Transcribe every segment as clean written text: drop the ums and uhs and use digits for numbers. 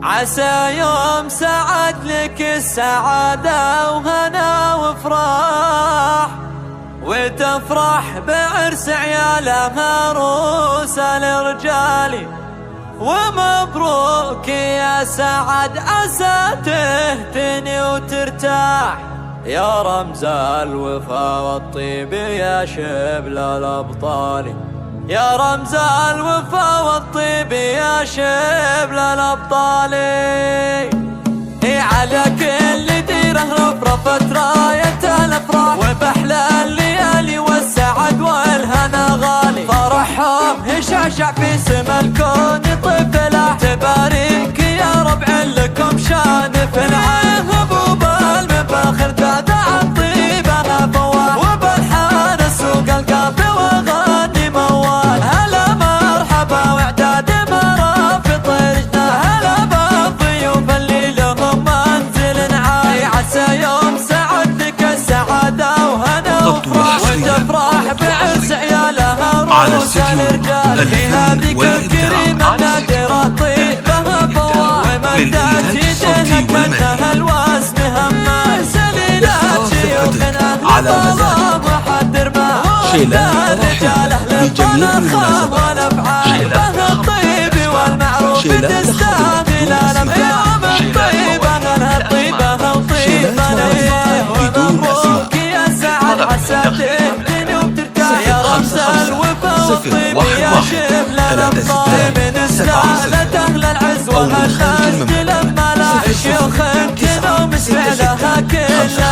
عسى يوم سعد لك السعادة وهنا وفرح، وتفرح بعرس عيالها روس الرجال. ومبروك يا سعد عسى تهتني وترتاح، يا رمز الوفا والطيب يا شبل الأبطال. يا رمز الوفا والطيب يا شبل الأبطال. على كل ديره رفرفت راية الأفراح، وبأحلى الليالي والسعد والهنا غالي. فرحهم هشاشع في سما الكون طفلا، تبارك يا ربع لكم شان في العين. هبوب المفاخر تدعى الطيبة فواه، وبالحان السوق القافي وغني موال. هلا مرحبا واعداد مرافق رجنا، هلا بالضيوف اللي لهم منزل عالي. عسى يوم سعد لك السعادة وهنا وفرح، وتفرح بعرس عيالها روس الرجال. في هذيك الكريمة النادرة طيبها فواه، ومدات يديها كأنها الواسم همال. سليلات شيوخنا أهل الظلام وحدر ما الرجال أهل الطنخة والأفعال. بها الطيب والمعروف تستاهل الأمثال. الطيبة أهلها الطيبة وطيبة ليه. ومبروك يا سعد عسى تهتني وترتاح، يا رمز الوفا والطيب يا شبل الأبطال. من استاهلت أهل العز والمجد لما لا شيوخ كنوا مسمع لها كل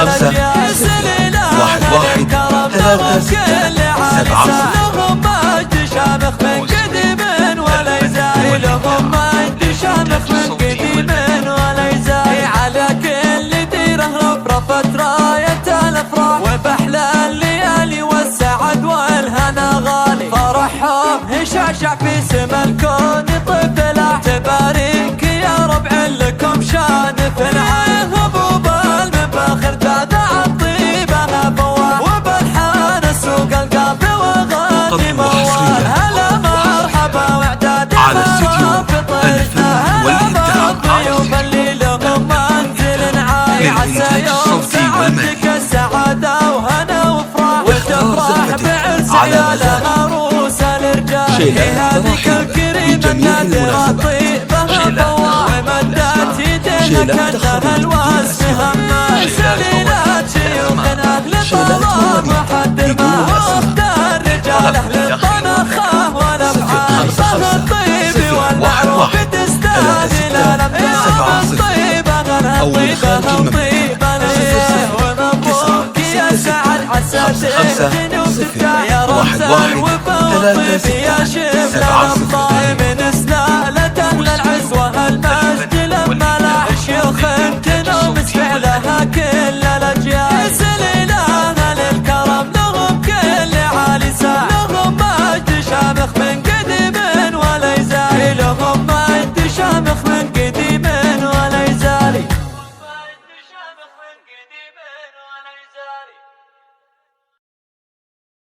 الأجيال. سليلات الكرم لهم كل عرس، لهم مجد شامخ من قديم ولا يزال. لهم مجد شامخ من قديم ولا يزال. على كل ديره رفرفت راية الأفراح، وبأحلى الليالي والسعد والهنا غالي. فرحهم هشاشع في سما الكون طفلا، تبارك يا ربع لكم شان في العين. هبوب المفاخر تدعى الطيبة فواه، وبالحان السوق القافي وغني موال. هلا مرحبا واعداد مرافق رجنا، هلا بالضيوف اللي لهم منزل عالي. عسى يوم سعد لك السعادة وهنا وفرح، وتفرح بعرس عيالها روس الرجال. في هذيك الكريمة النادرة طيبها فواه، ومدات يديها كأنها الواسم همال. سليلات شيوخنا أهل الظلام وحدر ما وفدى الرجال أهل الطنخة والأفعال. بها الطيب والمعروف تستاهل الأمثال. الطيبة أهلها الطيبة وطيبة ليه. ومبروك يا سعد عسى تهتني وترتاح، يا رمز الوفا والطيب يا شبل الأبطال. من استاهلت أهل العز والمجد لما لا شيوخ